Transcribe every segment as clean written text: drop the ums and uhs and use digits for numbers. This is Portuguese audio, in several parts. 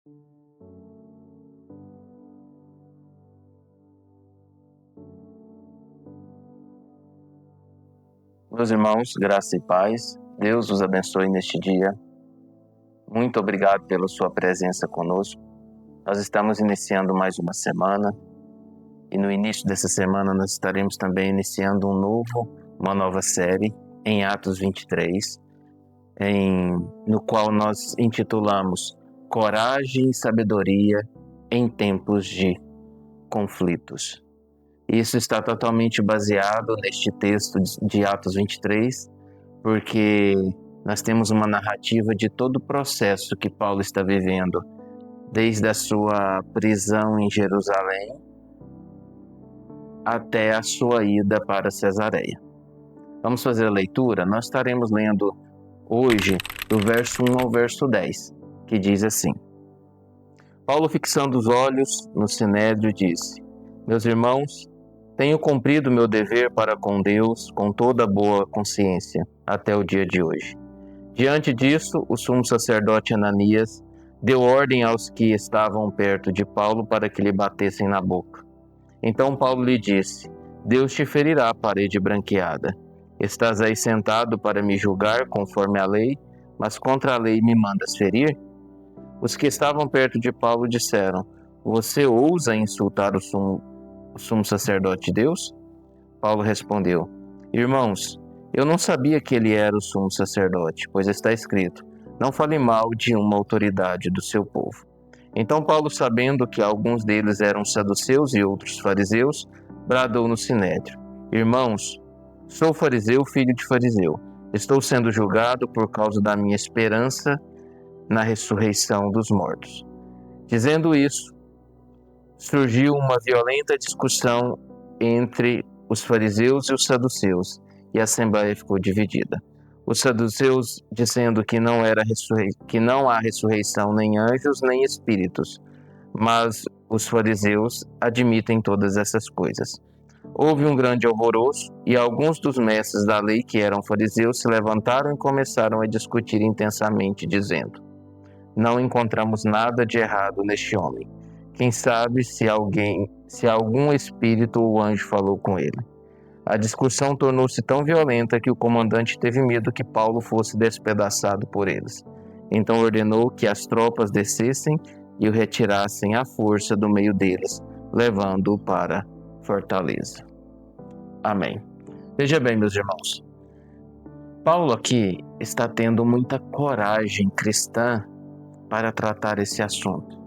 Meus irmãos, graça e paz, Deus os abençoe neste dia. Muito obrigado pela sua presença conosco. Nós estamos iniciando mais uma semana e no início dessa semana nós estaremos também iniciando uma nova série em Atos 23, no qual nós intitulamos Coragem e Sabedoria em Tempos de Conflitos. Isso está totalmente baseado neste texto de Atos 23, porque nós temos uma narrativa de todo o processo que Paulo está vivendo, desde a sua prisão em Jerusalém até a sua ida para Cesareia. Vamos fazer a leitura? Nós estaremos lendo hoje do verso 1 ao verso 10, que diz assim: Paulo, fixando os olhos no Sinédrio, disse: Meus irmãos, tenho cumprido meu dever para com Deus com toda boa consciência até o dia de hoje. Diante disso, o sumo sacerdote Ananias deu ordem aos que estavam perto de Paulo para que lhe batessem na boca. Então Paulo lhe disse: Deus te ferirá a parede branqueada. Estás aí sentado para me julgar conforme a lei, mas contra a lei me mandas ferir? Os que estavam perto de Paulo disseram: Você ousa insultar o sumo sacerdote de Deus? Paulo respondeu: Irmãos, eu não sabia que ele era o sumo sacerdote, pois está escrito: Não fale mal de uma autoridade do seu povo. Então Paulo, sabendo que alguns deles eram saduceus e outros fariseus, bradou no sinédrio: Irmãos, sou fariseu, filho de fariseu. Estou sendo julgado por causa da minha esperança na ressurreição dos mortos. Dizendo isso, surgiu uma violenta discussão entre os fariseus e os saduceus, e a assembleia ficou dividida. Os saduceus dizendo que não há ressurreição nem anjos nem espíritos, mas os fariseus admitem todas essas coisas. Houve um grande alvoroço e alguns dos mestres da lei que eram fariseus se levantaram e começaram a discutir intensamente, dizendo: Não encontramos nada de errado neste homem. Quem sabe se algum espírito ou anjo falou com ele. A discussão tornou-se tão violenta que o comandante teve medo que Paulo fosse despedaçado por eles. Então ordenou que as tropas descessem e o retirassem à força do meio deles, levando-o para fortaleza. Amém. Veja bem, meus irmãos, Paulo aqui está tendo muita coragem cristã para tratar esse assunto.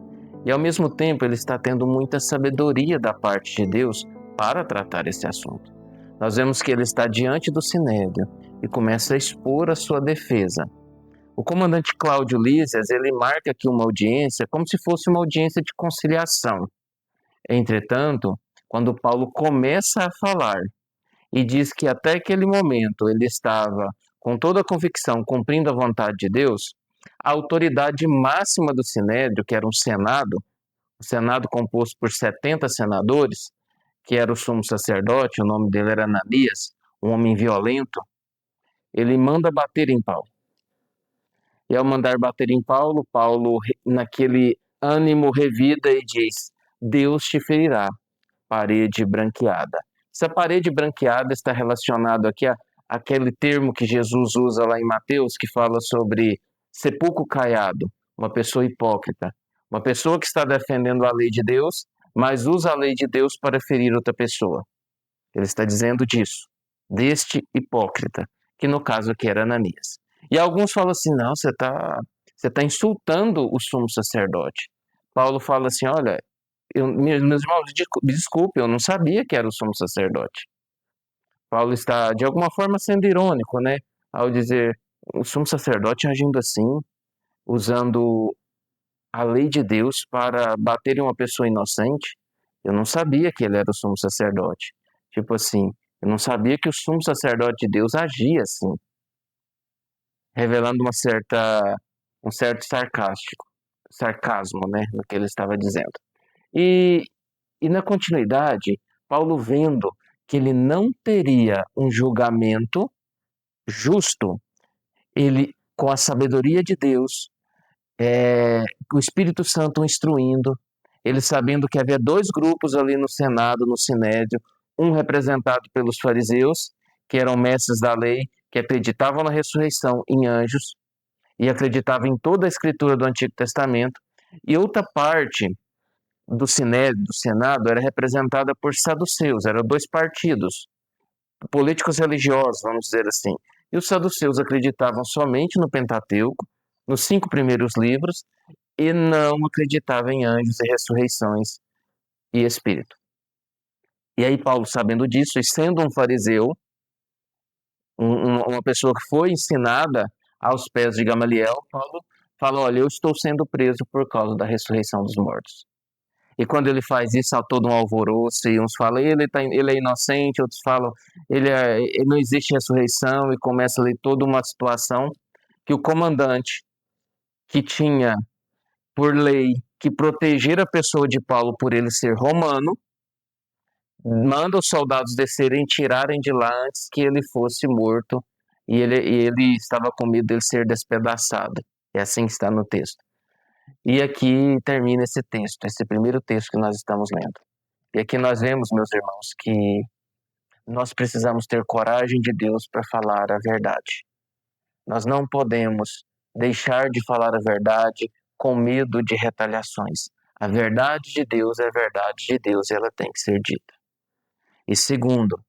E ao mesmo tempo ele está tendo muita sabedoria da parte de Deus para tratar esse assunto. Nós vemos que ele está diante do sinédrio e começa a expor a sua defesa. O comandante Cláudio Lísias, ele marca aqui uma audiência como se fosse uma audiência de conciliação. Entretanto, quando Paulo começa a falar e diz que até aquele momento ele estava com toda a convicção cumprindo a vontade de Deus, a autoridade máxima do Sinédrio, que era um Senado, o Senado composto por 70 senadores, que era o sumo sacerdote, o nome dele era Ananias, um homem violento, ele manda bater em Paulo. E ao mandar bater em Paulo, Paulo, naquele ânimo, revida e diz: Deus te ferirá, parede branqueada. Essa parede branqueada está relacionada aqui àquele termo que Jesus usa lá em Mateus, que fala sobre sepulcro caiado, uma pessoa hipócrita, uma pessoa que está defendendo a lei de Deus, mas usa a lei de Deus para ferir outra pessoa. Ele está dizendo disso, deste hipócrita, que no caso aqui era Ananias. E alguns falam assim: não, você está insultando o sumo sacerdote. Paulo fala assim: olha, meus irmãos, desculpe, eu não sabia que era o sumo sacerdote. Paulo está, de alguma forma, sendo irônico, né? Ao dizer, o sumo sacerdote agindo assim, usando a lei de Deus para bater em uma pessoa inocente. Eu não sabia que ele era o sumo sacerdote. Tipo assim, eu não sabia que o sumo sacerdote de Deus agia assim. Revelando um certo sarcasmo, né? No que ele estava dizendo. E na continuidade, Paulo, vendo que ele não teria um julgamento justo, ele, com a sabedoria de Deus, o Espírito Santo instruindo, eles sabendo que havia dois grupos ali no Senado, no Sinédrio, um representado pelos fariseus, que eram mestres da lei, que acreditavam na ressurreição em anjos e acreditavam em toda a escritura do Antigo Testamento, e outra parte do Sinédrio, do Senado, era representada por saduceus, eram dois partidos, políticos religiosos, vamos dizer assim. E os saduceus acreditavam somente no Pentateuco, nos 5 primeiros livros, e não acreditavam em anjos e ressurreições e espírito. E aí Paulo, sabendo disso, e sendo um fariseu, uma pessoa que foi ensinada aos pés de Gamaliel, Paulo fala, olha, eu estou sendo preso por causa da ressurreição dos mortos. E quando ele faz isso, há todo um alvoroço, e uns falam, ele é inocente, outros falam, não existe ressurreição, e começa ali toda uma situação que o comandante, que tinha por lei que proteger a pessoa de Paulo por ele ser romano, manda os soldados descerem e tirarem de lá antes que ele fosse morto, e ele estava com medo dele ser despedaçado. É assim que está no texto. E aqui termina esse texto, esse primeiro texto que nós estamos lendo. E aqui nós vemos, meus irmãos, que nós precisamos ter coragem de Deus para falar a verdade. Nós não podemos deixar de falar a verdade com medo de retaliações. A verdade de Deus é a verdade de Deus e ela tem que ser dita. E segundo,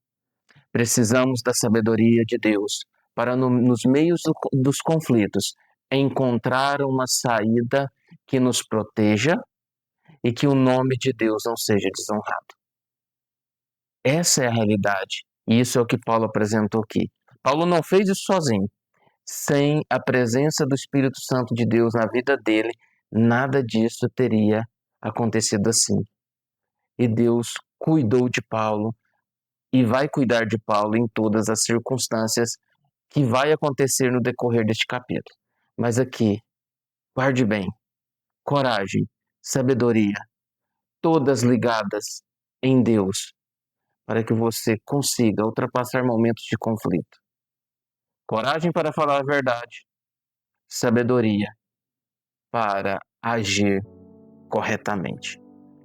precisamos da sabedoria de Deus para, nos meios dos conflitos, encontrar uma saída que nos proteja e que o nome de Deus não seja desonrado. Essa é a realidade. E isso é o que Paulo apresentou aqui. Paulo não fez isso sozinho. Sem a presença do Espírito Santo de Deus na vida dele, nada disso teria acontecido assim. E Deus cuidou de Paulo e vai cuidar de Paulo em todas as circunstâncias que vai acontecer no decorrer deste capítulo. Mas aqui, guarde bem, coragem, sabedoria, todas ligadas em Deus, para que você consiga ultrapassar momentos de conflito. Coragem para falar a verdade, sabedoria para agir corretamente.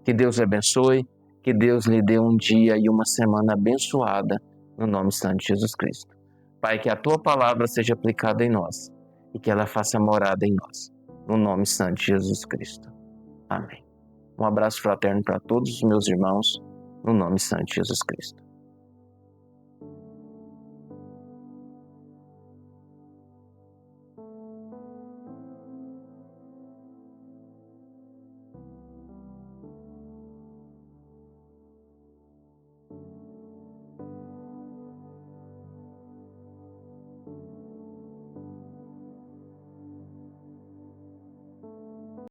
Que Deus abençoe, que Deus lhe dê um dia e uma semana abençoada, no nome santo de Jesus Cristo. Pai, que a Tua palavra seja aplicada em nós e que ela faça morada em nós, no nome santo de Jesus Cristo. Amém. Um abraço fraterno para todos os meus irmãos, no nome santo de Jesus Cristo.